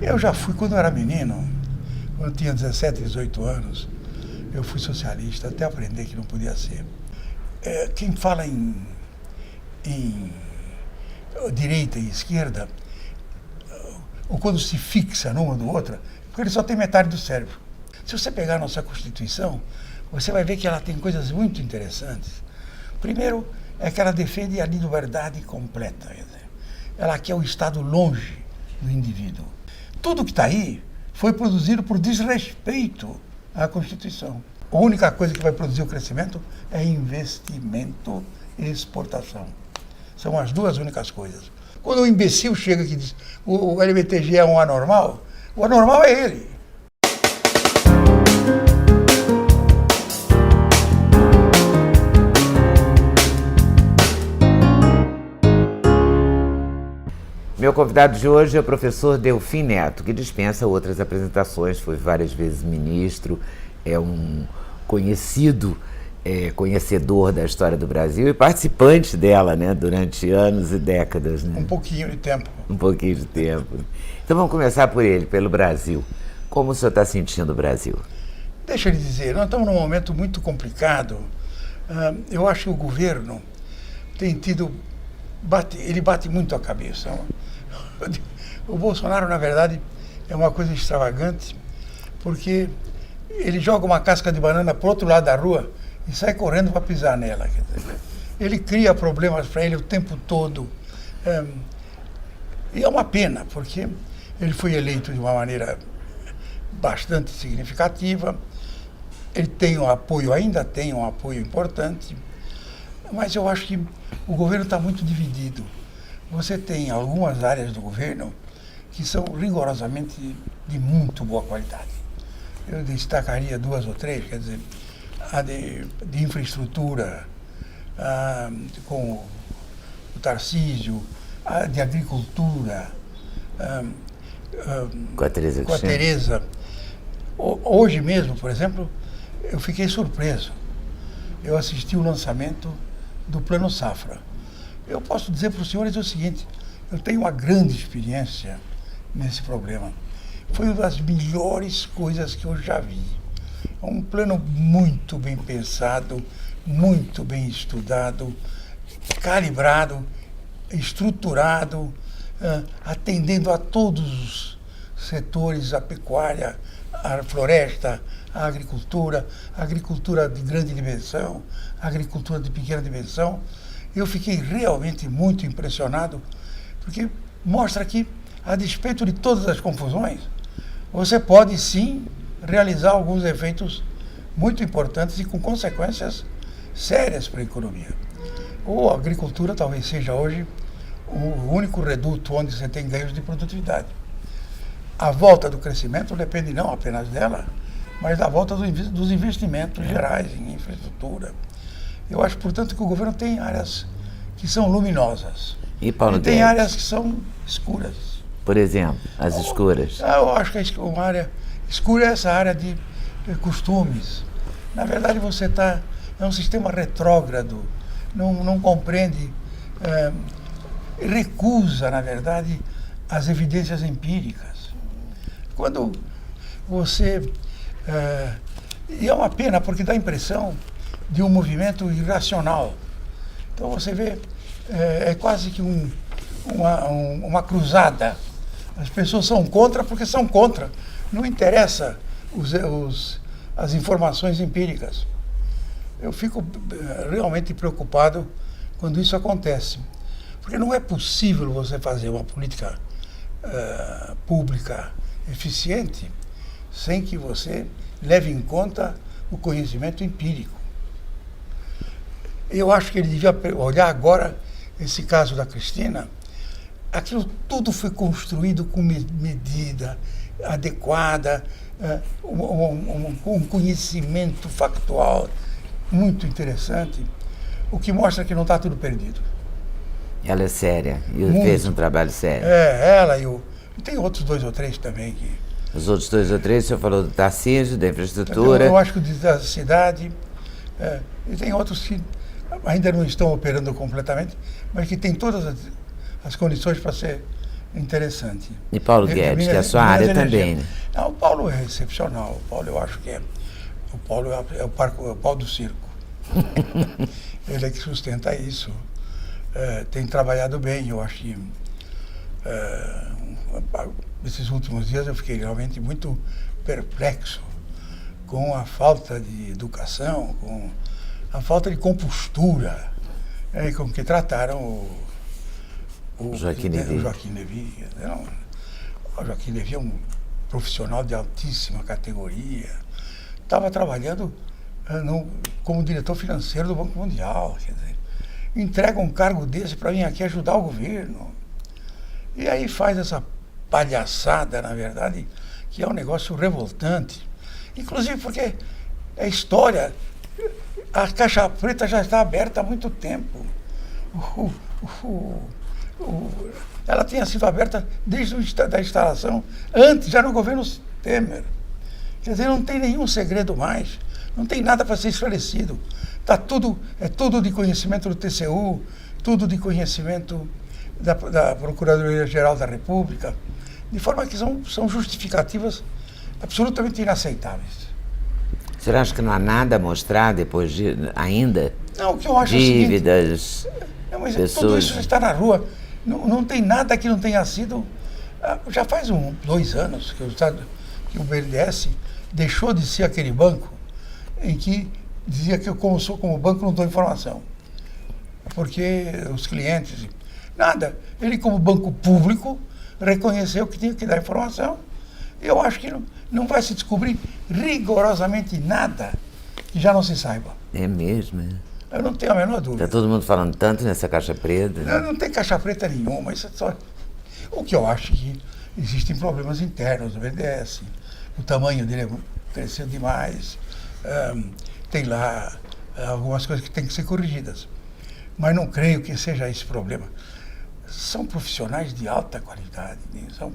Eu já fui, quando eu era menino, quando eu tinha 17, 18 anos, eu fui socialista, até aprender que não podia ser. Quem fala em direita e esquerda, ou quando se fixa numa do outra, porque ele só tem metade do cérebro. Se você pegar a nossa Constituição, você vai ver que ela tem coisas muito interessantes. Primeiro, é que ela defende a liberdade completa. Quer dizer, ela quer o Estado longe do indivíduo. Tudo que está aí foi produzido por desrespeito à Constituição. A única coisa que vai produzir o crescimento é investimento e exportação. São as duas únicas coisas. Quando o imbecil chega aqui e diz o LBTG é um anormal, o anormal é ele. Meu convidado de hoje é o professor Delfim Neto, que dispensa outras apresentações, foi várias vezes ministro, é um conhecedor da história do Brasil e participante dela, né, durante anos e décadas. Né? Um pouquinho de tempo. Um pouquinho de tempo. Então vamos começar por ele, pelo Brasil. Como o senhor está sentindo o Brasil? Deixa eu lhe dizer, nós estamos num momento muito complicado. Eu acho que o governo tem tido... ele bate muito a cabeça. O Bolsonaro, na verdade, é uma coisa extravagante, porque ele joga uma casca de banana para o outro lado da rua e sai correndo para pisar nela. Quer dizer, ele cria problemas para ele o tempo todo. E é uma pena, porque ele foi eleito de uma maneira bastante significativa, ele tem um apoio, ainda tem um apoio importante, mas eu acho que o governo está muito dividido. Você tem algumas áreas do governo que são rigorosamente de muito boa qualidade. Eu destacaria duas ou três, quer dizer, a de infraestrutura, com o Tarcísio, a de agricultura, com a Tereza. Com a Tereza. Hoje mesmo, por exemplo, eu fiquei surpreso. Eu assisti o lançamento do Plano Safra. Eu posso dizer para os senhores o seguinte, eu tenho uma grande experiência nesse problema. Foi uma das melhores coisas que eu já vi. É um plano muito bem pensado, muito bem estudado, calibrado, estruturado, atendendo a todos os setores, a pecuária, a floresta, a agricultura de grande dimensão, a agricultura de pequena dimensão. Eu fiquei realmente muito impressionado, porque mostra que, a despeito de todas as confusões, você pode sim realizar alguns efeitos muito importantes e com consequências sérias para a economia. Ou a agricultura talvez seja hoje o único reduto onde você tem ganhos de produtividade. A volta do crescimento depende não apenas dela, mas da volta dos investimentos gerais em infraestrutura. Eu acho, portanto, que o governo tem áreas que são luminosas. E Paulo tem Guedes? Áreas que são escuras. Por exemplo, as escuras? Eu acho que uma área escura é essa área de costumes. Na verdade, é um sistema retrógrado, não compreende, recusa, na verdade, as evidências empíricas. Quando você... e é uma pena, porque dá a impressão de um movimento irracional. Então você vê, é quase que uma cruzada. As pessoas são contra porque são contra. Não interessa as informações empíricas. Eu fico realmente preocupado quando isso acontece. Porque não é possível você fazer uma política pública eficiente sem que você leve em conta o conhecimento empírico. Eu acho que ele devia olhar agora esse caso da Cristina. Aquilo tudo foi construído com medida adequada, um conhecimento factual muito interessante, o que mostra que não está tudo perdido. Ela é séria e Muito. Fez um trabalho sério. Ela e tem outros dois ou três também que... Os outros dois ou três, o senhor falou do Tarcísio, da infraestrutura. Eu acho que da cidade, e tem outros que ainda não estão operando completamente, mas que têm todas as condições para ser interessante. E Paulo Guedes, que é a sua área também, né? Não, o Paulo é excepcional. O Paulo, eu acho que é. O Paulo é o pau do circo. Ele é que sustenta isso. Tem trabalhado bem, eu acho que esses últimos dias eu fiquei realmente muito perplexo com a falta de educação, com a falta de compostura com que trataram o Joaquim Levy. O Joaquim Levy. O Joaquim Levy é um profissional de altíssima categoria. Estava trabalhando como diretor financeiro do Banco Mundial. Quer dizer, entrega um cargo desse para vir aqui ajudar o governo. E aí faz essa palhaçada, na verdade, que é um negócio revoltante. Inclusive porque é história. A Caixa Preta já está aberta há muito tempo. Ela tinha sido aberta desde a instalação, antes, já no governo Temer. Quer dizer, não tem nenhum segredo mais, não tem nada para ser esclarecido. É tudo de conhecimento do TCU, tudo de conhecimento da Procuradoria-Geral da República, de forma que são justificativas absolutamente inaceitáveis. Você acha que não há nada a mostrar depois ainda? Não, o que eu acho dívidas, é o seguinte, pessoas... tudo isso está na rua. Não tem nada que não tenha sido... Já faz 2 anos que o BNDES deixou de ser aquele banco em que dizia que eu, como banco, não dou informação. Porque os clientes... Nada. Ele, como banco público, reconheceu que tinha que dar informação. Eu acho que não vai se descobrir rigorosamente nada que já não se saiba. É mesmo, é? Eu não tenho a menor dúvida. Está todo mundo falando tanto nessa caixa preta. Não tem caixa preta nenhuma. Isso é só... O que eu acho que existem problemas internos do BNDES. O tamanho dele cresceu demais. Tem lá algumas coisas que têm que ser corrigidas. Mas não creio que seja esse problema. São profissionais de alta qualidade, são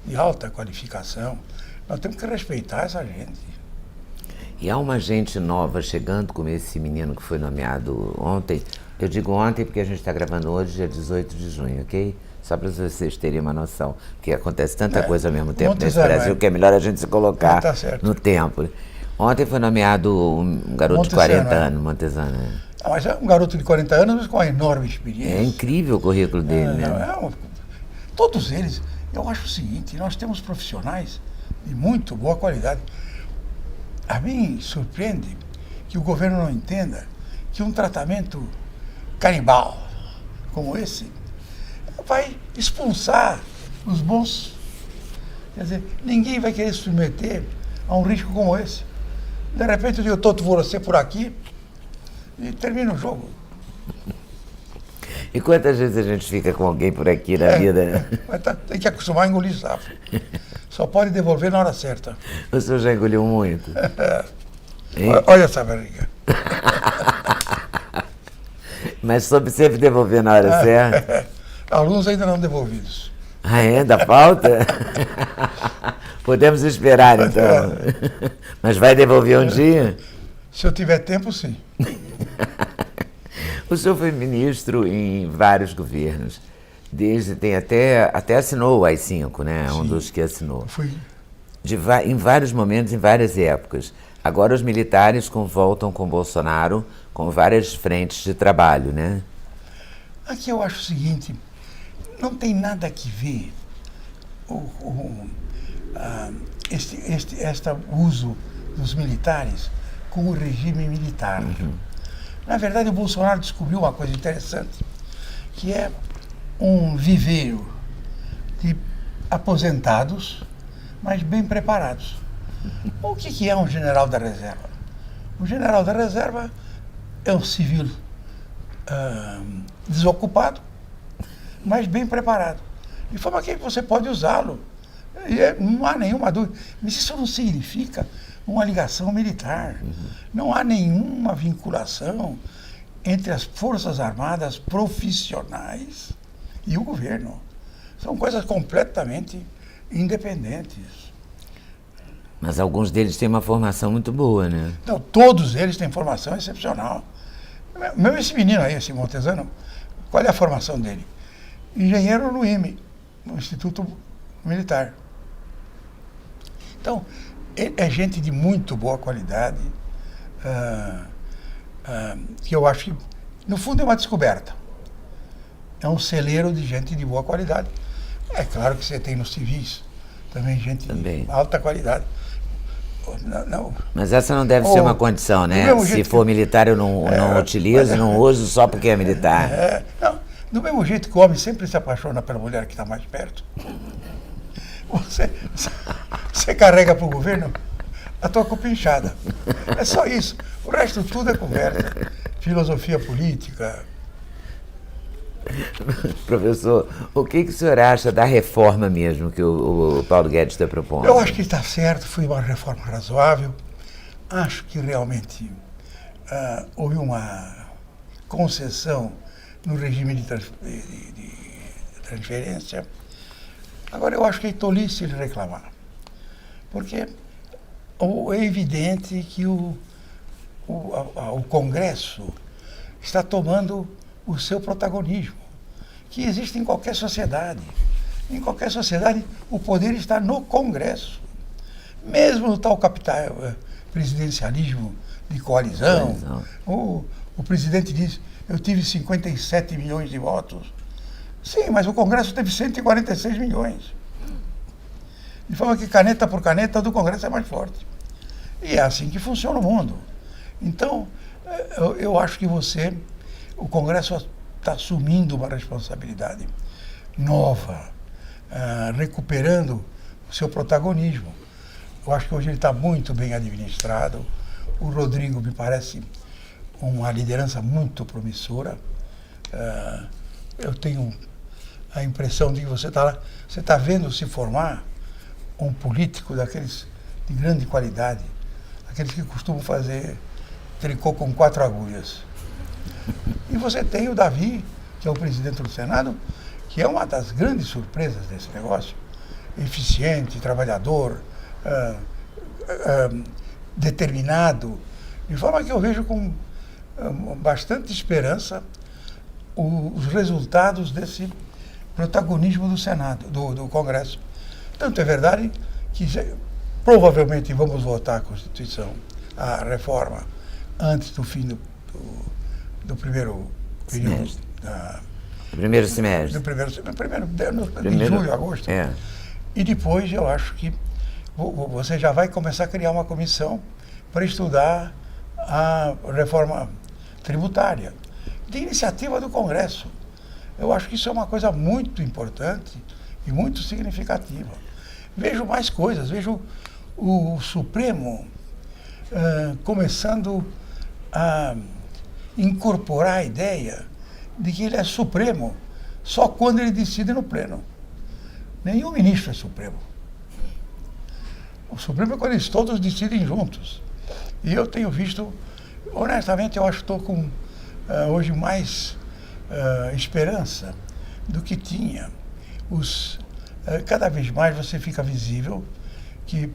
de alta qualificação. Nós temos que respeitar essa gente. E há uma gente nova chegando, como esse menino que foi nomeado ontem. Eu digo ontem porque a gente está gravando hoje, dia 18 de junho, ok? Só para vocês terem uma noção. Porque acontece tanta coisa ao mesmo tempo nesse Brasil que é melhor a gente se colocar no tempo. Ontem foi nomeado um garoto de 40 anos, Montesano. Mas é um garoto de 40 anos, mas com uma enorme experiência. É incrível o currículo dele, né? Todos eles. Eu acho o seguinte, nós temos profissionais de muito boa qualidade. A mim surpreende que o governo não entenda que um tratamento canibal como esse vai expulsar os bons. Quer dizer, ninguém vai querer se submeter a um risco como esse. De repente eu tô você por aqui e termina o jogo. E quantas vezes a gente fica com alguém por aqui na vida? Mas tem que acostumar a engolir sapo. Só pode devolver na hora certa. O senhor já engoliu muito? Olha essa barriga. Mas soube sempre devolver na hora certa? Alguns ainda não devolvidos. Ah, é? Da falta? Podemos esperar, então. Mas vai devolver um dia? Se eu tiver tempo, sim. O senhor foi ministro em vários governos. Tem até assinou o AI-5, né? Sim, um dos que assinou. Fui. Em vários momentos, em várias épocas. Agora os militares voltam com Bolsonaro com várias frentes de trabalho, né? Aqui eu acho o seguinte, não tem nada que ver este uso dos militares com o regime militar. Uhum. Na verdade, o Bolsonaro descobriu uma coisa interessante, que é um viveiro de aposentados, mas bem preparados. O que é um general da reserva? O general da reserva é um civil desocupado, mas bem preparado. De forma que você pode usá-lo. Não há nenhuma dúvida. Mas isso não significa uma ligação militar. Uhum. Não há nenhuma vinculação entre as Forças Armadas profissionais e o governo. São coisas completamente independentes. Mas alguns deles têm uma formação muito boa, né? Não, todos eles têm formação excepcional. Esse menino aí, esse Montesano, qual é a formação dele? Engenheiro no IME. no Instituto Militar. Então, é gente de muito boa qualidade, que eu acho que, no fundo, é uma descoberta. É um celeiro de gente de boa qualidade. É claro que você tem nos civis também gente de alta qualidade. Não. Mas essa não deve ser uma condição, né? Se for militar eu não utilizo, não uso só porque é militar. Não, do mesmo jeito que o homem sempre se apaixona pela mulher que está mais perto, você carrega para o governo a tua cupinchada. É só isso. O resto tudo é conversa. Filosofia política. Professor, o que o senhor acha da reforma mesmo que o Paulo Guedes está propondo? Eu acho que está certo, foi uma reforma razoável. Acho que realmente houve uma concessão no regime de transferência. Agora, eu acho que é tolice ele reclamar, porque é evidente que o Congresso está tomando o seu protagonismo, que existe em qualquer sociedade. Em qualquer sociedade, o poder está no Congresso. Mesmo no tal capital presidencialismo de coalizão, o presidente diz, eu tive 57 milhões de votos. Sim, mas o Congresso teve 146 milhões. De forma que caneta por caneta, do Congresso é mais forte. E é assim que funciona o mundo. Então, eu acho que o Congresso está assumindo uma responsabilidade nova, recuperando o seu protagonismo. Eu acho que hoje ele está muito bem administrado. O Rodrigo me parece uma liderança muito promissora. Eu tenho a impressão de que você está vendo se formar um político daqueles de grande qualidade, aqueles que costumam fazer tricô com 4 agulhas. E você tem o Davi, que é o presidente do Senado, que é uma das grandes surpresas desse negócio. Eficiente, trabalhador, determinado. De forma que eu vejo com bastante esperança os resultados desse protagonismo do Senado, do Congresso. Tanto é verdade que provavelmente vamos votar a Constituição, a reforma, antes do fim do primeiro período. Primeiro semestre. De julho, agosto. E depois eu acho que você já vai começar a criar uma comissão para estudar a reforma tributária, de iniciativa do Congresso. Eu acho que isso é uma coisa muito importante e muito significativa. Vejo mais coisas, vejo o Supremo começando a incorporar a ideia de que ele é Supremo só quando ele decide no pleno. Nenhum ministro é Supremo. O Supremo é quando eles todos decidem juntos. E eu tenho visto, honestamente, eu acho que estou com hoje mais esperança do que tinha. Cada vez mais você fica visível que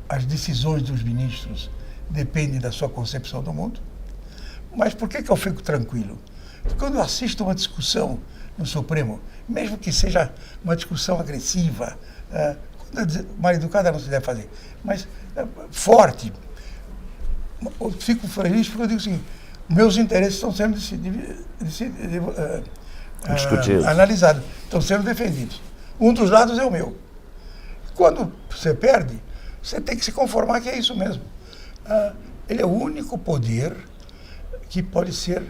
as decisões dos ministros dependem da sua concepção do mundo. Mas por que eu fico tranquilo? Porque quando eu assisto uma discussão no Supremo, mesmo que seja uma discussão agressiva, mal educada não se deve fazer, mas forte, eu fico feliz porque eu digo assim, meus interesses estão sendo discutidos, analisados, estão sendo defendidos. Um dos lados é o meu. Quando você perde, você tem que se conformar que é isso mesmo. Ele é o único poder que pode ser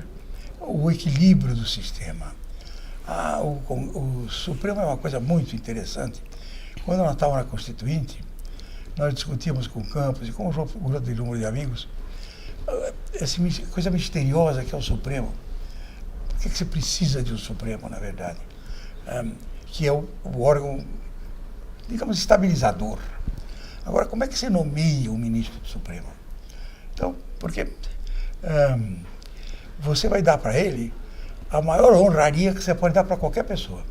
o equilíbrio do sistema. O Supremo é uma coisa muito interessante. Quando nós estávamos na Constituinte, nós discutíamos com o Campos e com um grupo de número de amigos essa coisa misteriosa que é o Supremo. Por que você precisa de um Supremo, na verdade? Que é o órgão, digamos, estabilizador. Agora, como é que você nomeia o ministro do Supremo? Então, porque você vai dar para ele a maior honraria que você pode dar para qualquer pessoa.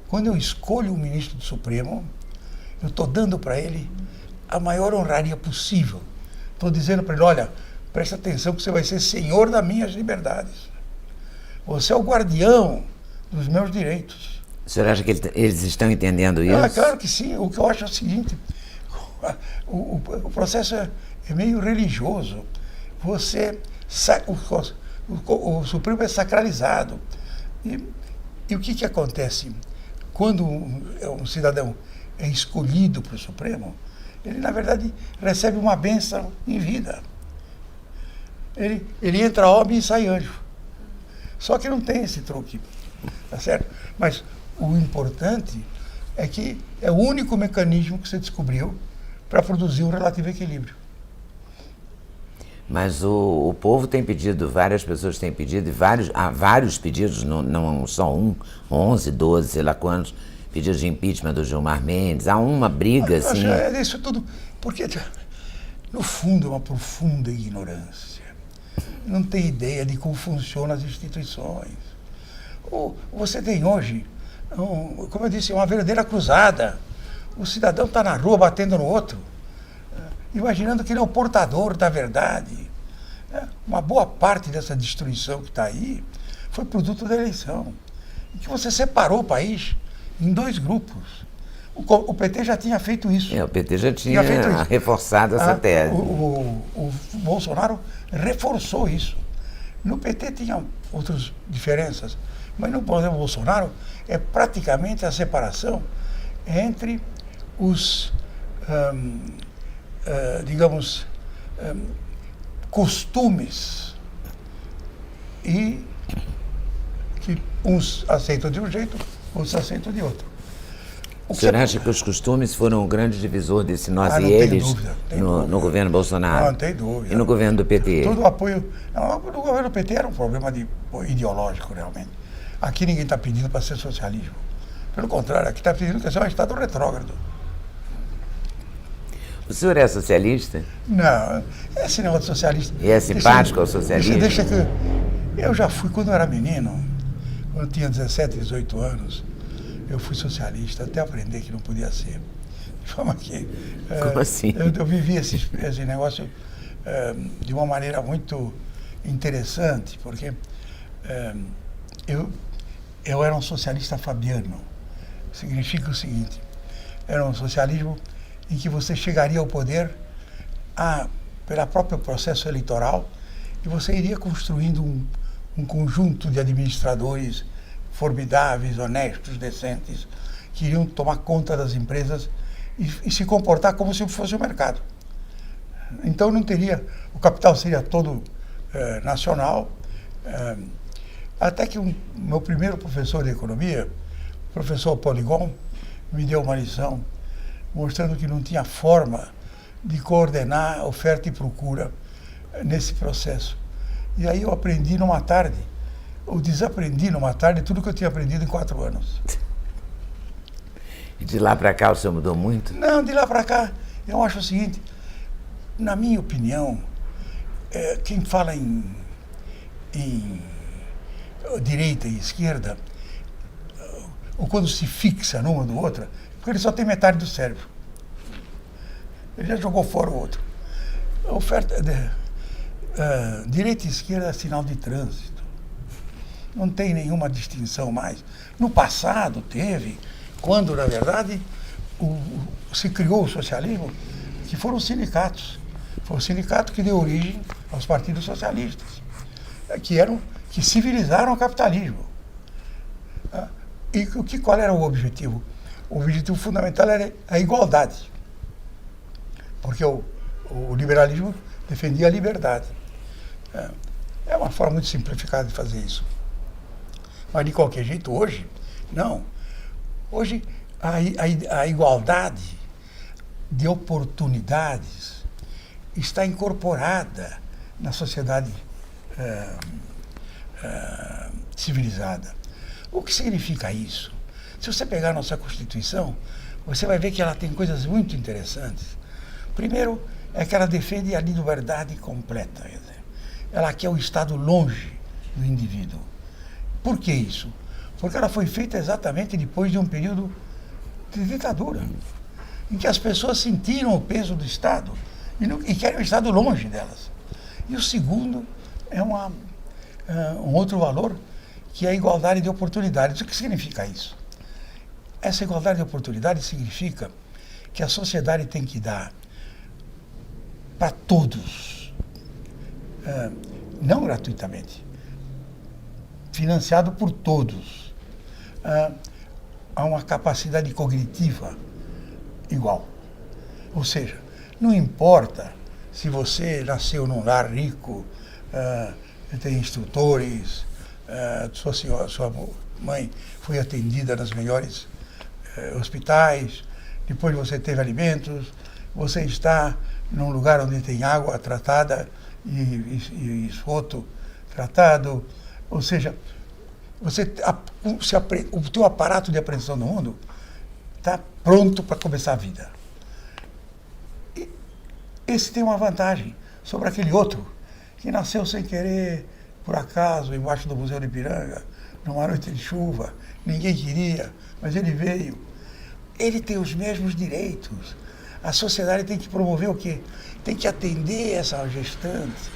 Quando eu escolho o ministro do Supremo, eu estou dando para ele a maior honraria possível. Estou dizendo para ele, olha, presta atenção que você vai ser senhor das minhas liberdades. Você é o guardião dos meus direitos. O senhor acha que eles estão entendendo isso? Claro que sim. O que eu acho é o seguinte, o processo é meio religioso. O Supremo é sacralizado. E o que acontece? Quando um cidadão é escolhido para o Supremo, ele, na verdade, recebe uma bênção em vida. Ele entra homem e sai anjo. Só que não tem esse truque, tá certo? Mas o importante é que é o único mecanismo que você descobriu para produzir um relativo equilíbrio. Mas o povo tem pedido, várias pessoas têm pedido, há vários pedidos, não só 11, 12, sei lá quantos, pedidos de impeachment do Gilmar Mendes, há uma briga, assim... É isso tudo, porque, no fundo, é uma profunda ignorância. Não tem ideia de como funcionam as instituições. Você tem hoje, como eu disse, uma verdadeira cruzada. O cidadão está na rua batendo no outro, imaginando que ele é o portador da verdade. Uma boa parte dessa destruição que está aí foi produto da eleição, em que você separou o país em dois grupos. O PT já tinha feito isso. O PT já tinha reforçado essa tese. O Bolsonaro reforçou isso. No PT tinha outras diferenças, mas no Bolsonaro é praticamente a separação entre os, digamos, costumes e que uns aceitam de um jeito, outros aceitam de outro. O senhor acha que os costumes foram um grande divisor desse nós e eles no governo Bolsonaro? Não tem dúvida. E no governo do PT? Todo o apoio... Não, no governo do PT era um problema ideológico, realmente. Aqui ninguém está pedindo para ser socialismo. Pelo contrário, aqui está pedindo que seja um Estado retrógrado. O senhor é socialista? Não, esse negócio de socialista... E é simpático ao socialismo? Deixa que... Eu já fui, quando eu era menino, quando eu tinha 17, 18 anos, eu fui socialista, até aprender que não podia ser. De forma que... Como assim? Eu vivi esse negócio de uma maneira muito interessante, porque eu era um socialista fabiano. Significa o seguinte, era um socialismo em que você chegaria ao poder pelo próprio processo eleitoral e você iria construindo um conjunto de administradores formidáveis, honestos, decentes, que iriam tomar conta das empresas e se comportar como se fosse o mercado. Então não teria, o capital seria todo nacional, até que o meu primeiro professor de economia, o professor Polygon, me deu uma lição mostrando que não tinha forma de coordenar oferta e procura nesse processo. E aí eu aprendi numa tarde, ou desaprendi numa tarde, tudo que eu tinha aprendido em 4 anos. E de lá para cá o senhor mudou muito? Não, de lá para cá, eu acho o seguinte, na minha opinião, quem fala em direita e esquerda, ou quando se fixa numa do outra, porque ele só tem metade do cérebro. Ele já jogou fora o outro. Direita e esquerda é sinal de trânsito. Não tem nenhuma distinção mais. No passado teve, quando, na verdade, se criou o socialismo, que foram os sindicatos. Foi o sindicato que deu origem aos partidos socialistas, que civilizaram o capitalismo. E qual era o objetivo? O objetivo fundamental era a igualdade, porque o liberalismo defendia a liberdade. É uma forma muito simplificada de fazer isso. Mas, de qualquer jeito, hoje, não. Hoje, a igualdade de oportunidades está incorporada na sociedade civilizada. O que significa isso? Se você pegar a nossa Constituição, você vai ver que ela tem coisas muito interessantes. Primeiro, é que ela defende a liberdade completa. Quer dizer, ela quer o Estado longe do indivíduo. Por que isso? Porque ela foi feita exatamente depois de um período de ditadura, em que as pessoas sentiram o peso do Estado e querem o Estado longe delas. E o segundo é um outro valor, que é a igualdade de oportunidades. O que significa isso? essa igualdade de oportunidade significa que a sociedade tem que dar para todos, não gratuitamente, financiado por todos, a uma capacidade cognitiva igual. Ou seja, não importa se você nasceu num lar rico, tem instrutores, sua mãe foi atendida nos melhores hospitais, depois você teve alimentos, você está num lugar onde tem água tratada e esgoto tratado, ou seja, o teu aparato de apreensão do mundo está pronto para começar a vida. E esse tem uma vantagem sobre aquele outro que nasceu sem querer, por acaso, embaixo do Museu de Ipiranga, numa noite de chuva, ninguém queria, mas ele veio. Ele tem os mesmos direitos. A sociedade tem que promover o quê? Tem que atender essa gestante.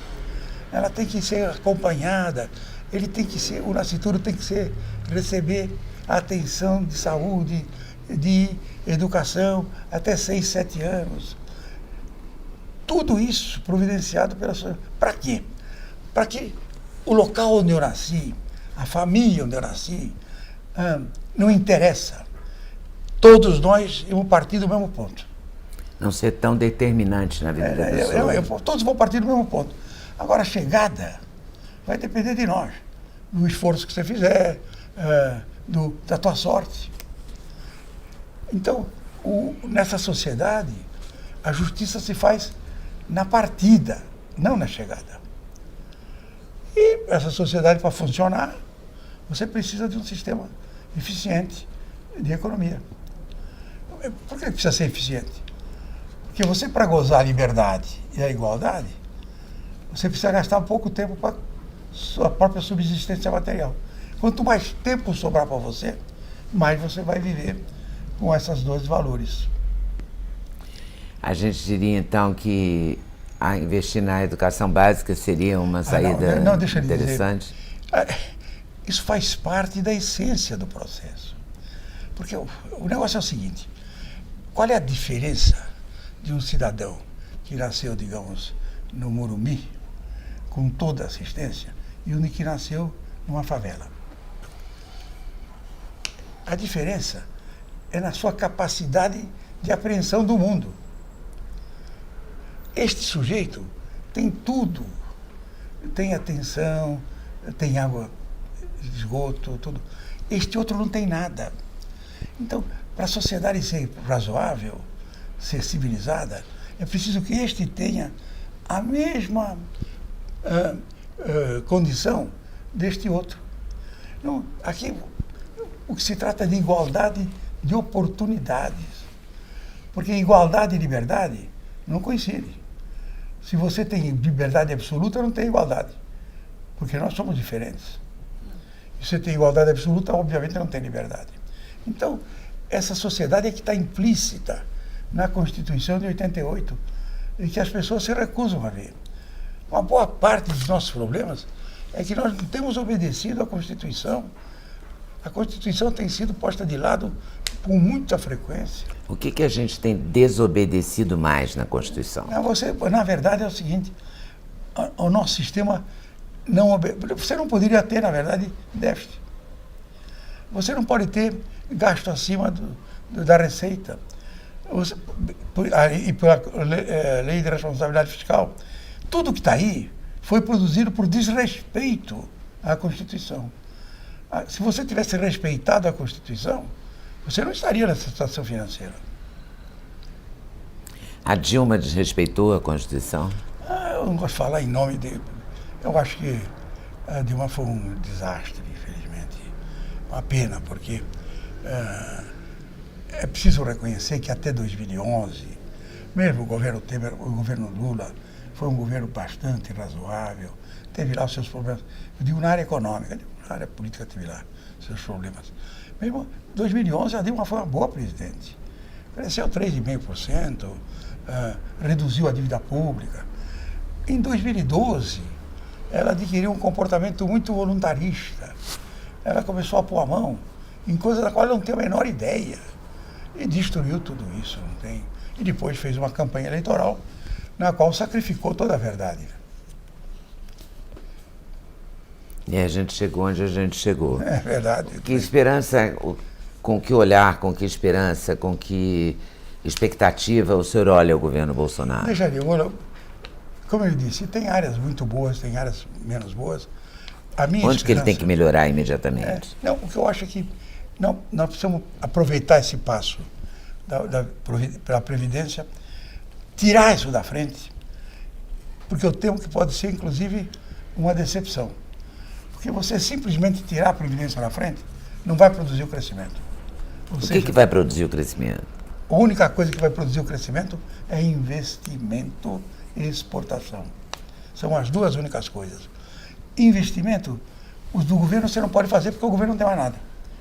Ela tem que ser acompanhada. Ele tem que ser, o nascituro tem que receber a atenção de saúde, de educação, até 6, 7 anos. Tudo isso providenciado pela sociedade. Para quê? Para que o local onde eu nasci, a família onde eu nasci, não interessa. Todos nós vamos partir do mesmo ponto. Não ser tão determinante na vida da pessoa. Todos vão partir do mesmo ponto. Agora, a chegada vai depender de nós, do esforço que você fizer, da tua sorte. Então, nessa sociedade, a justiça se faz na partida, não na chegada. E essa sociedade, para funcionar, você precisa de um sistema eficiente de economia. Por que precisa ser eficiente? Porque você, para gozar a liberdade e a igualdade, você precisa gastar pouco tempo para sua própria subsistência material. Quanto mais tempo sobrar para você, mais você vai viver com esses dois valores. A gente diria, então, que investir na educação básica seria uma saída interessante? Isso faz parte da essência do processo. Porque o negócio é o seguinte: qual é a diferença de um cidadão que nasceu, digamos, no Morumbi, com toda a assistência, e um que nasceu numa favela? A diferença é na sua capacidade de apreensão do mundo. Este sujeito tem tudo, tem atenção, tem água, esgoto, tudo. Este outro não tem nada. Então, para a sociedade ser razoável, ser civilizada, é preciso que este tenha a mesma condição deste outro. Não, aqui o que se trata é de igualdade de oportunidades. Porque igualdade e liberdade não coincidem. Se você tem liberdade absoluta, não tem igualdade. Porque nós somos diferentes. Se você tem igualdade absoluta, obviamente não tem liberdade. Então, essa sociedade é que está implícita na Constituição de 88 e que as pessoas se recusam a ver. Uma boa parte dos nossos problemas é que nós não temos obedecido à Constituição. A Constituição tem sido posta de lado com muita frequência. O que a gente tem desobedecido mais na Constituição? Na verdade, é o seguinte: o nosso sistema não você não poderia ter, na verdade, déficit. Você não pode ter gasto acima da receita. E pela lei de responsabilidade fiscal, tudo que está aí foi produzido por desrespeito à Constituição. Se você tivesse respeitado a Constituição, você não estaria nessa situação financeira. A Dilma desrespeitou a Constituição? Eu não gosto de falar em nome dele. Eu acho que a Dilma foi um desastre, infelizmente. Uma pena, porque é preciso reconhecer que até 2011, mesmo o governo Temer, o governo Lula, foi um governo bastante razoável, teve lá os seus problemas. Eu digo na área econômica, na área política teve lá seus problemas. Mesmo em 2011, a Dilma foi uma boa presidente. Cresceu 3,5%, reduziu a dívida pública. Em 2012, ela adquiriu um comportamento muito voluntarista. Ela começou a pôr a mão em coisas da qual ele não tem a menor ideia. E destruiu tudo isso, não tem. E depois fez uma campanha eleitoral na qual sacrificou toda a verdade. E a gente chegou onde a gente chegou. É verdade. Que esperança, com que olhar, com que esperança, com que expectativa o senhor olha o governo Bolsonaro? Deixa eu, como eu disse, tem áreas muito boas, tem áreas menos boas. A minha Onde que ele tem esperança que melhorar imediatamente? não, o que eu acho é que nós precisamos aproveitar esse passo pela Previdência, tirar isso da frente, porque eu temo que pode ser, inclusive, uma decepção. Porque você simplesmente tirar a Previdência da frente não vai produzir o crescimento. Ou O seja, que vai produzir o crescimento? a única coisa que vai produzir o crescimento é investimento e exportação. São as duas únicas coisas. Investimento, os do governo você não pode fazer porque o governo não tem mais nada,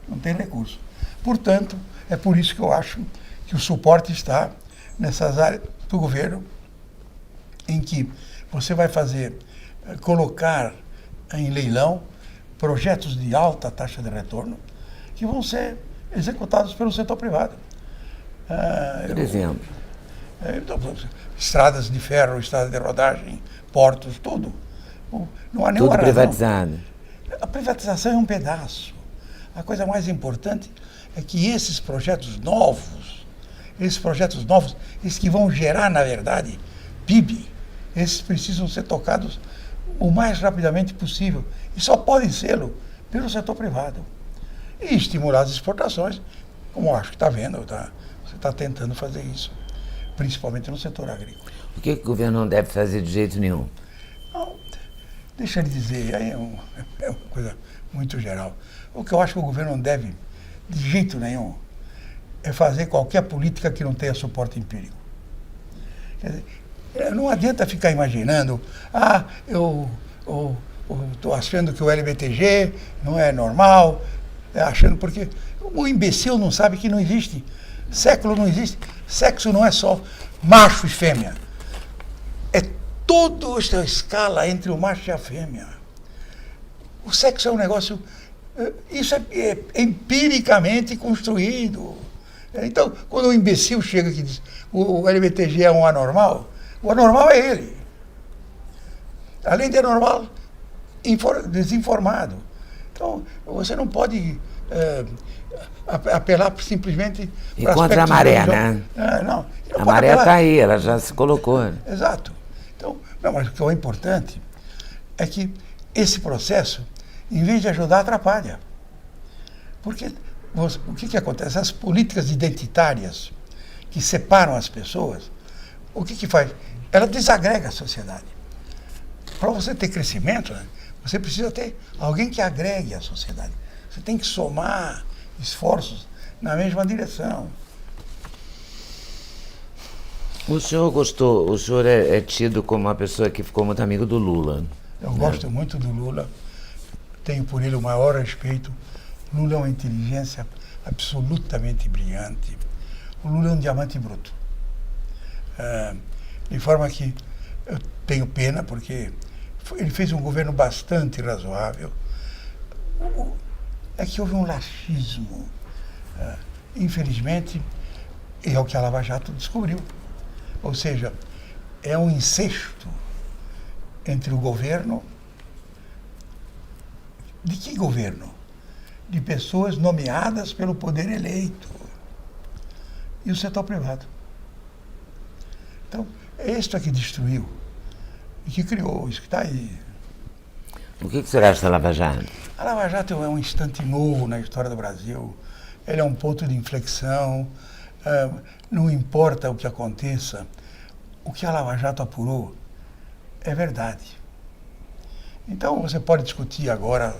não tem recurso. Portanto, é por isso que eu acho que o suporte está nessas áreas do governo em que você vai colocar em leilão projetos de alta taxa de retorno que vão ser executados pelo setor privado. Por exemplo? Estradas de ferro, estradas de rodagem, portos, tudo. Não há nenhuma Tudo razão. privatizado. A privatização é um pedaço. A coisa mais importante é que esses projetos novos, esses que vão gerar, na verdade, PIB, esses precisam ser tocados o mais rapidamente possível. E só podem ser pelo setor privado. E estimular as exportações, como eu acho que está vendo, você está tentando fazer isso, principalmente no setor agrícola. O que o governo não deve fazer de jeito nenhum? Não, deixa eu dizer, aí é uma coisa muito geral. O que eu acho que o governo não deve, de jeito nenhum, é fazer qualquer política que não tenha suporte empírico. Quer dizer, não adianta ficar imaginando, eu estou achando que o LBTG não é normal, achando porque o imbecil não sabe que não existe, século não existe, sexo não é só macho e fêmea, é toda esta escala entre o macho e a fêmea. O sexo é um negócio, isso é empiricamente construído. Então, quando o imbecil chega aqui e diz o LBTG é um anormal, o anormal é ele. Além de anormal, desinformado. Então, você não pode apelar simplesmente E contra a maré, né? Não A maré está aí, ela já se colocou. Né? Exato. Então, mas o que é importante é que esse processo, em vez de ajudar, atrapalha. Porque o que acontece? As políticas identitárias que separam as pessoas, o que faz? Ela desagrega a sociedade. Para você ter crescimento, né, você precisa ter alguém que agregue a sociedade. Você tem que somar esforços na mesma direção. O senhor é tido como uma pessoa que ficou muito amigo do Lula. Eu gosto muito do Lula, tenho por ele o maior respeito. O Lula é uma inteligência absolutamente brilhante. O Lula é um diamante bruto. De forma que eu tenho pena, porque ele fez um governo bastante razoável. É que houve um laxismo. Infelizmente, é o que a Lava Jato descobriu. Ou seja, é um incesto entre o governo. De que governo? De pessoas nomeadas pelo poder eleito e o setor privado. Então, é isto que destruiu e que criou isso que está aí. O que você acha da Lava Jato? A Lava Jato é um instante novo na história do Brasil. Ele é um ponto de inflexão. Não importa o que aconteça, o que a Lava Jato apurou é verdade. Então, você pode discutir agora,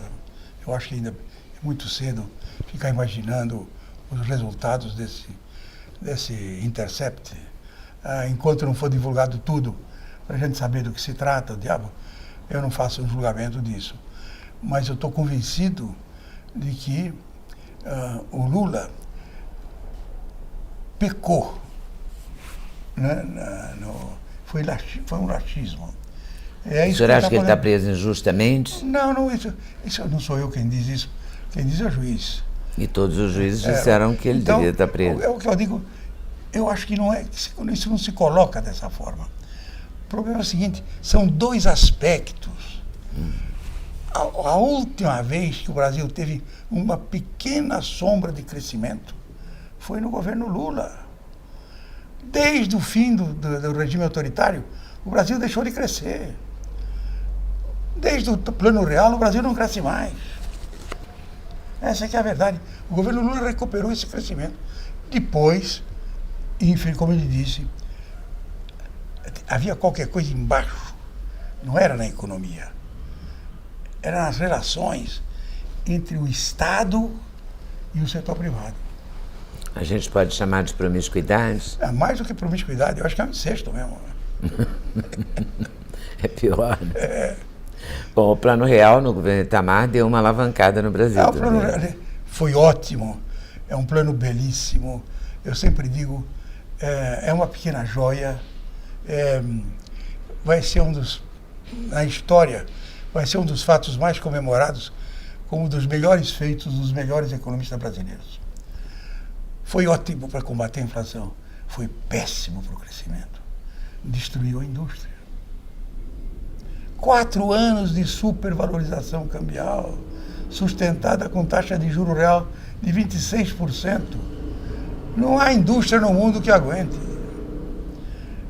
eu acho que ainda é muito cedo ficar imaginando os resultados desse intercept, enquanto não for divulgado tudo, para a gente saber do que se trata, o diabo, eu não faço um julgamento disso. Mas eu estou convencido de que o Lula pecou. Né, foi um laxismo. O senhor acha que ele está preso injustamente? Não, isso não sou eu quem diz isso. Quem diz é o juiz. E todos os juízes disseram que ele devia estar preso. É o que eu digo, eu acho que não é, isso não se coloca dessa forma. O problema é o seguinte, são dois aspectos. A última vez que o Brasil teve uma pequena sombra de crescimento foi no governo Lula. Desde o fim do regime autoritário, o Brasil deixou de crescer. Desde o Plano Real, o Brasil não cresce mais. Essa é que é a verdade. O governo Lula recuperou esse crescimento. Depois, como ele disse, havia qualquer coisa embaixo. Não era na economia. Era nas relações entre o Estado e o setor privado. A gente pode chamar de promiscuidade? É mais do que promiscuidade, eu acho que é um incesto mesmo. É pior, né? Bom, o Plano Real no governo Itamar deu uma alavancada no Brasil. O plano foi ótimo, é um plano belíssimo. Eu sempre digo, é uma pequena joia, vai ser na história, vai ser um dos fatos mais comemorados como um dos melhores feitos dos melhores economistas brasileiros. Foi ótimo para combater a inflação, foi péssimo para o crescimento. Destruiu a indústria. 4 anos de supervalorização cambial, sustentada com taxa de juro real de 26%. Não há indústria no mundo que aguente.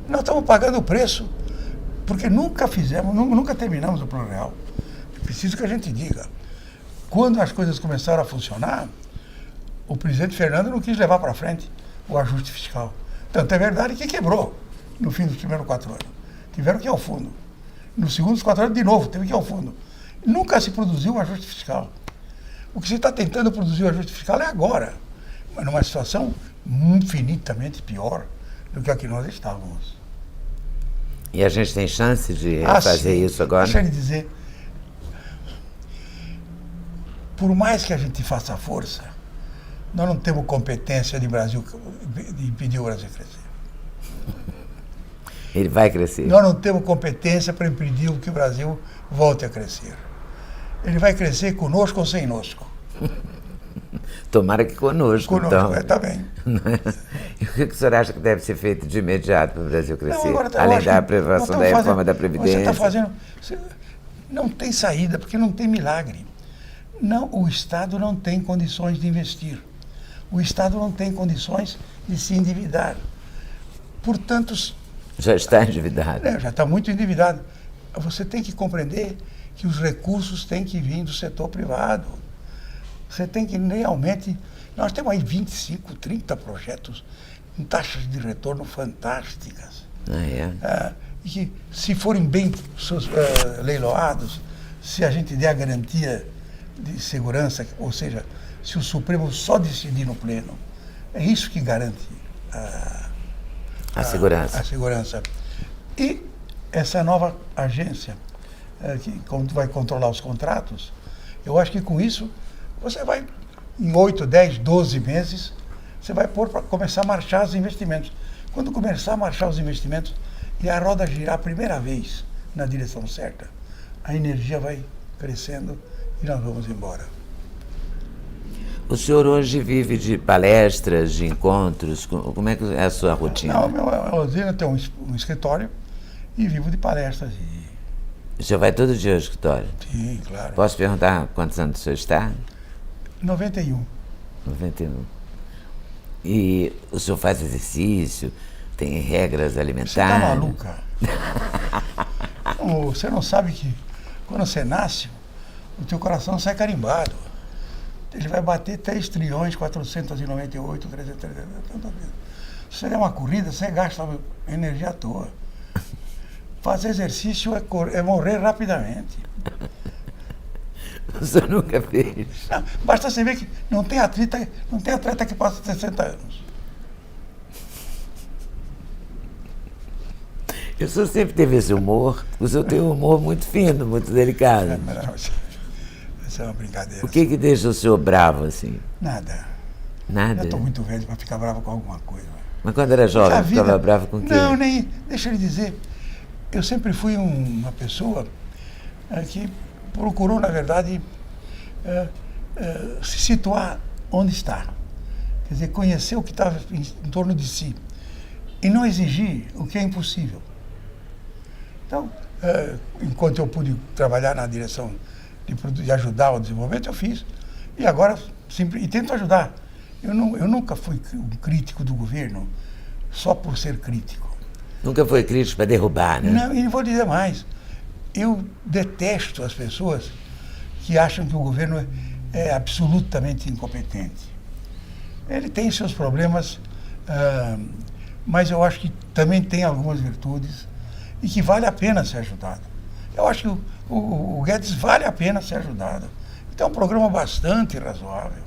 Nós estamos pagando o preço, porque nunca terminamos o Plano Real. É preciso que a gente diga. Quando as coisas começaram a funcionar, o presidente Fernando não quis levar para frente o ajuste fiscal. Tanto é verdade que quebrou no fim dos primeiros 4 anos. Tiveram que ir ao fundo. Nos segundos 4 anos, de novo, teve que ir ao fundo. Nunca se produziu um ajuste fiscal. O que se está tentando produzir o ajuste fiscal é agora, mas numa situação infinitamente pior do que a que nós estávamos. E a gente tem chance de fazer isso agora? Deixa eu lhe dizer, por mais que a gente faça força, nós não temos competência de impedir o Brasil crescer. Ele vai crescer. Nós não temos competência para impedir que o Brasil volte a crescer. Ele vai crescer conosco ou sem nosco? Tomara que conosco, então. Está bem. E o que o senhor acha que deve ser feito de imediato para o Brasil crescer? Não, além da aprovação da reforma da Previdência? Você está fazendo... Não tem saída, porque não tem milagre. Não, o Estado não tem condições de investir. O Estado não tem condições de se endividar. Portanto... Já está endividado. Já está muito endividado. Você tem que compreender que os recursos têm que vir do setor privado. Você tem que realmente... Nós temos aí 25, 30 projetos com taxas de retorno fantásticas. E que, se forem bem leiloados, se a gente der a garantia de segurança, ou seja, se o Supremo só decidir no pleno, é isso que garante a segurança. A segurança. E essa nova agência que vai controlar os contratos, eu acho que com isso você vai, em 8, 10, 12 meses, você vai pôr para começar a marchar os investimentos. Quando começar a marchar os investimentos e a roda girar a primeira vez na direção certa, a energia vai crescendo e nós vamos embora. O senhor hoje vive de palestras, de encontros? Como é que é a sua rotina? Eu tenho um escritório e vivo de palestras. O senhor vai todo dia ao escritório? Sim, claro. Posso perguntar quantos anos o senhor está? 91. 91. E o senhor faz exercício? Tem regras alimentares? Você está maluca? Você não sabe que quando você nasce, o teu coração sai carimbado. Ele vai bater 3 trilhões, 498, 300. Se você der uma corrida, você gasta energia à toa. Fazer exercício é morrer rapidamente. O senhor nunca fez? Não, basta você ver que não tem atleta que passa 60 anos. O senhor sempre teve esse humor. O senhor tem um humor muito fino, muito delicado. Isso é uma brincadeira. O que deixa o senhor bravo assim? Nada. Nada? Eu estou muito velho para ficar bravo com alguma coisa. Mas quando era jovem, ficava bravo com o quê? Não, nem... Deixa eu lhe dizer. Eu sempre fui uma pessoa que procurou, na verdade, se situar onde está. Quer dizer, conhecer o que está em torno de si e não exigir o que é impossível. Então, enquanto eu pude trabalhar na direção de ajudar o desenvolvimento, eu fiz. E agora, e tento ajudar. Eu nunca fui um crítico do governo só por ser crítico. Nunca foi crítico para derrubar, né? Não, e vou dizer mais. Eu detesto as pessoas que acham que o governo é absolutamente incompetente. Ele tem seus problemas, mas eu acho que também tem algumas virtudes e que vale a pena ser ajudado. Eu acho que o Guedes vale a pena ser ajudado. Então é um programa bastante razoável.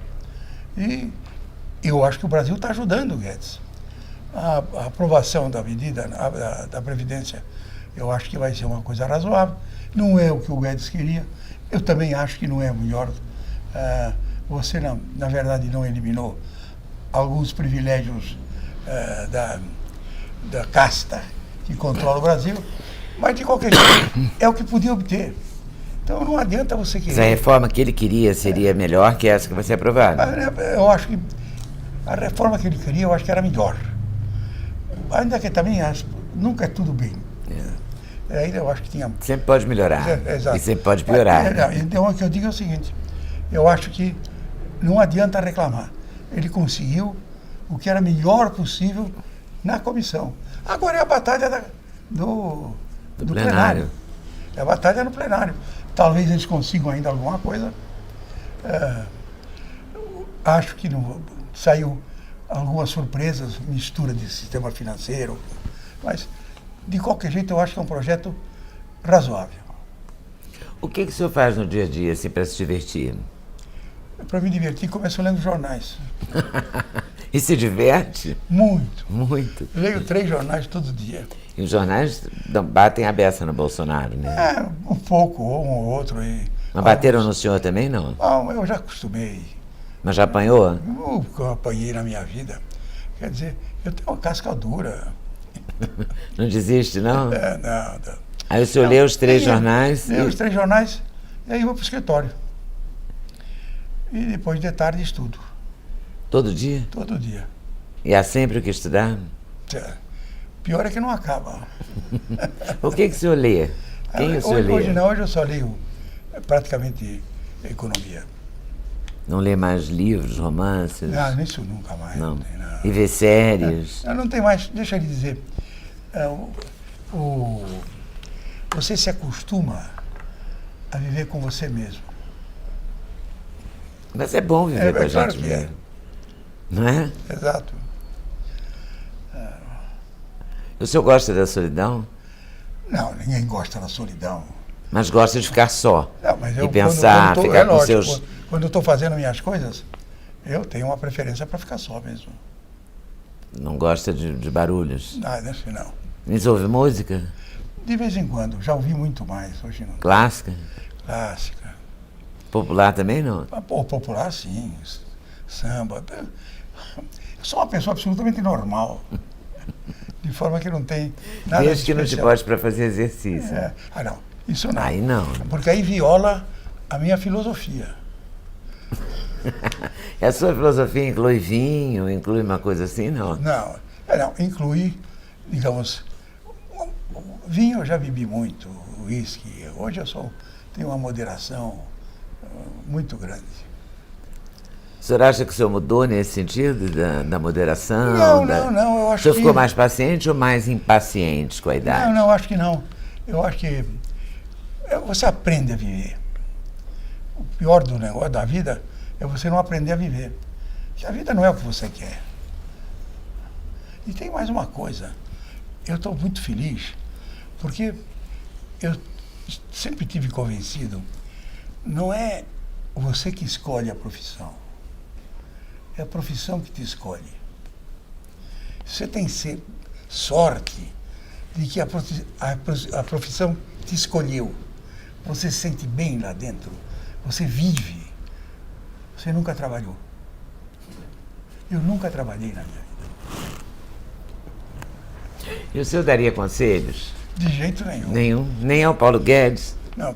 E eu acho que o Brasil está ajudando o Guedes. A aprovação da medida da Previdência, eu acho que vai ser uma coisa razoável. Não é o que o Guedes queria. Eu também acho que não é melhor. Você, na verdade, não eliminou alguns privilégios da casta que controla o Brasil, mas, de qualquer jeito, é o que podia obter. Então, não adianta você querer. Se a reforma que ele queria seria melhor que essa que vai ser aprovada? Eu acho que a reforma que ele queria, eu acho que era melhor. Ainda que também nunca é tudo bem. Ainda eu acho que tinha... Sempre pode melhorar. Exato. E sempre pode piorar. Então, o que eu digo é o seguinte: eu acho que não adianta reclamar. Ele conseguiu o que era melhor possível na comissão. Agora é a batalha do plenário. É a batalha no plenário. Talvez eles consigam ainda alguma coisa. Acho que não saiu algumas surpresas, mistura de sistema financeiro, mas, de qualquer jeito, eu acho que é um projeto razoável. O que o senhor faz no dia a dia, assim, para se divertir? Para me divertir, começo lendo jornais. E se diverte? Muito. Muito. Leio 3 jornais todo dia. E os jornais batem a beça no Bolsonaro, né? Um pouco, um ou outro. Mas bateram no senhor também, não? Eu já acostumei. Mas já apanhou? O que eu apanhei na minha vida. Quer dizer, eu tenho uma casca dura. Não desiste, não? Não. Aí o senhor lê os 3 jornais? Leio os 3 jornais e aí vou para o escritório. E depois de tarde estudo. Todo dia? Todo dia. E há sempre o que estudar? Pior é que não acaba. O que o senhor lê? Quem o senhor lê? Hoje eu só leio praticamente economia. Não lê mais livros, romances? Não, isso nunca mais. Não. Tem, não. E vê séries? Não tem mais, deixa eu lhe dizer. Você se acostuma a viver com você mesmo. Mas é bom viver com a claro gente que mesmo. Não é? Exato. O senhor gosta da solidão? Não, ninguém gosta da solidão. Mas gosta de ficar só. Não, mas e pensar, ficar com seus... Quando eu estou fazendo minhas coisas, eu tenho uma preferência para ficar só mesmo. Não gosta de barulhos? Nada, assim não. Nem ouve música? De vez em quando, já ouvi muito mais, hoje não. Clássica? Clássica. Popular também não? Popular sim, samba. Eu sou uma pessoa absolutamente normal. De forma que não tem nada Desde que especial. não te bote para fazer exercício. Não, isso não. Aí não. Porque aí viola a minha filosofia. E a sua filosofia inclui vinho, inclui uma coisa assim, não? Não, inclui, digamos, vinho eu já bebi muito, uísque. Hoje eu tenho uma moderação muito grande. O senhor acha que o senhor mudou nesse sentido, da moderação? Não, eu acho que... O senhor ficou mais paciente ou mais impaciente com a idade? Não, acho que não. Eu acho que você aprende a viver. O pior do negócio da vida é você não aprender a viver. Porque a vida não é o que você quer. E tem mais uma coisa. Eu estou muito feliz, porque eu sempre tive convencido, não é você que escolhe a profissão. É a profissão que te escolhe. Você tem sorte de que a profissão te escolheu. Você se sente bem lá dentro. Você vive. Você nunca trabalhou. Eu nunca trabalhei na minha vida. E o senhor daria conselhos? De jeito nenhum. Nenhum? Nem ao Paulo Guedes? Não,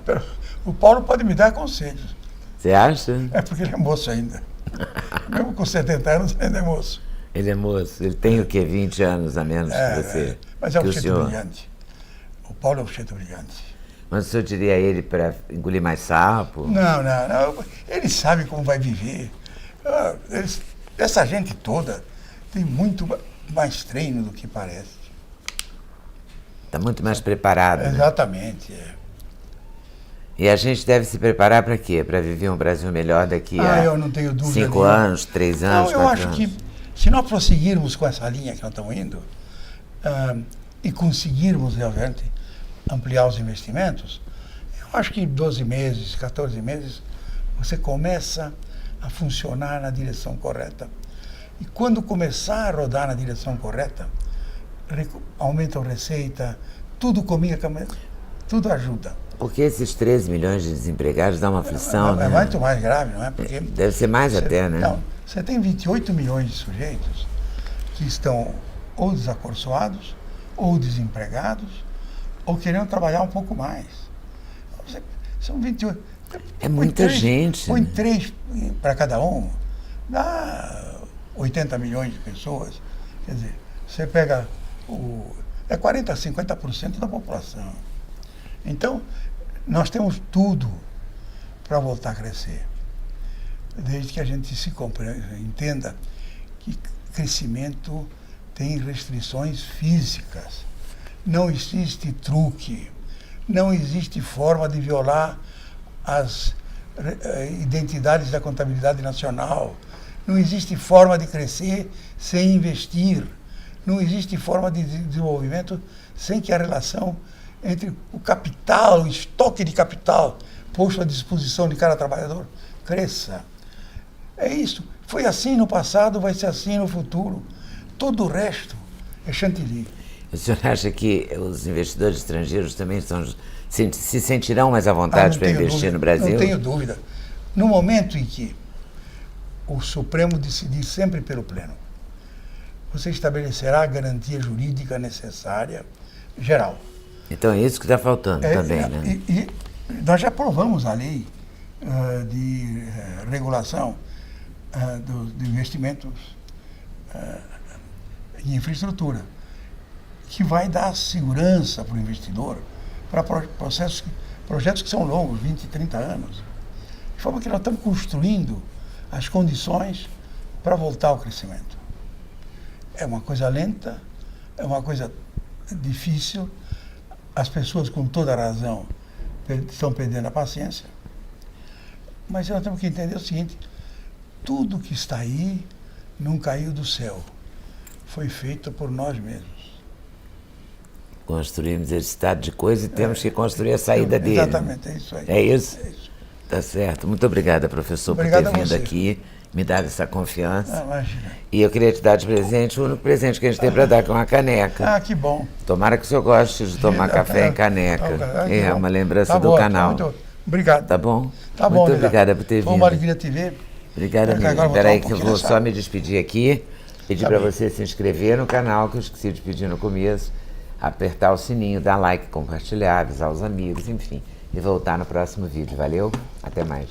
o Paulo pode me dar conselhos. Você acha? É porque ele é moço ainda. Mesmo com 70 anos, ele é moço. Ele é moço, ele tem o quê? 20 anos a menos que você? Mas é um que o jeito senhor... brilhante. O Paulo é um jeito brilhante. Mas o senhor diria a ele para engolir mais sapo? Não. Ele sabe como vai viver. Essa gente toda tem muito mais treino do que parece. Está muito mais preparado. Né? Exatamente. E a gente deve se preparar para quê? Para viver um Brasil melhor daqui a eu não tenho dúvida 5 anos, 3 anos, 4 anos? Eu acho que se nós prosseguirmos com essa linha que nós estamos indo e conseguirmos realmente ampliar os investimentos, eu acho que em 12 meses, 14 meses, você começa a funcionar na direção correta. E quando começar a rodar na direção correta, aumenta a receita, tudo comigo, tudo ajuda. Porque esses 13 milhões de desempregados dá uma aflição, né? É muito mais grave, não é? Porque deve ser mais até, né? Não, você tem 28 milhões de sujeitos que estão ou desacorçoados, ou desempregados, ou querendo trabalhar um pouco mais. São 28. É muita gente. Põe 3 para cada um, dá 80 milhões de pessoas. Quer dizer, você pega é 40% a 50% da população. Então, nós temos tudo para voltar a crescer. Desde que a gente entenda que crescimento tem restrições físicas. Não existe truque, não existe forma de violar as identidades da contabilidade nacional. Não existe forma de crescer sem investir. Não existe forma de desenvolvimento sem que a relação entre o capital, o estoque de capital posto à disposição de cada trabalhador cresça. É isso. Foi assim no passado, vai ser assim no futuro. Todo o resto é chantilly. O senhor acha que os investidores estrangeiros também se sentirão mais à vontade para investir no Brasil? Não tenho dúvida. No momento em que o Supremo decidir sempre pelo Pleno, você estabelecerá a garantia jurídica necessária, geral. Então é isso que está faltando também, né? E nós já aprovamos a lei de regulação de investimentos em infraestrutura, que vai dar segurança para o investidor para projetos que são longos, 20, 30 anos. De forma que nós estamos construindo as condições para voltar ao crescimento. É uma coisa lenta, é uma coisa difícil, as pessoas com toda a razão estão perdendo a paciência, mas nós temos que entender o seguinte: tudo que está aí não caiu do céu, foi feito por nós mesmos. Construímos esse estado de coisa e temos que construir a saída dele. Exatamente, é isso aí. É isso? É isso. Tá certo. Muito obrigada, professor, Obrigado por ter vindo você. aqui, me dado essa confiança. Imagina. E eu queria te dar de presente o único presente que a gente tem para dar, que é uma caneca. Que bom. Tomara que o senhor goste de tomar café em caneca. É uma lembrança do canal. Obrigado. Tá bom? Tá bom, muito obrigada por ter vindo. Foi uma alegria te ver. Obrigada mesmo. Espera aí que eu vou só me despedir aqui. Pedir para você se inscrever no canal, que eu esqueci de pedir no começo. Apertar o sininho, dar like, compartilhar, avisar os amigos, enfim. E voltar no próximo vídeo. Valeu? Até mais.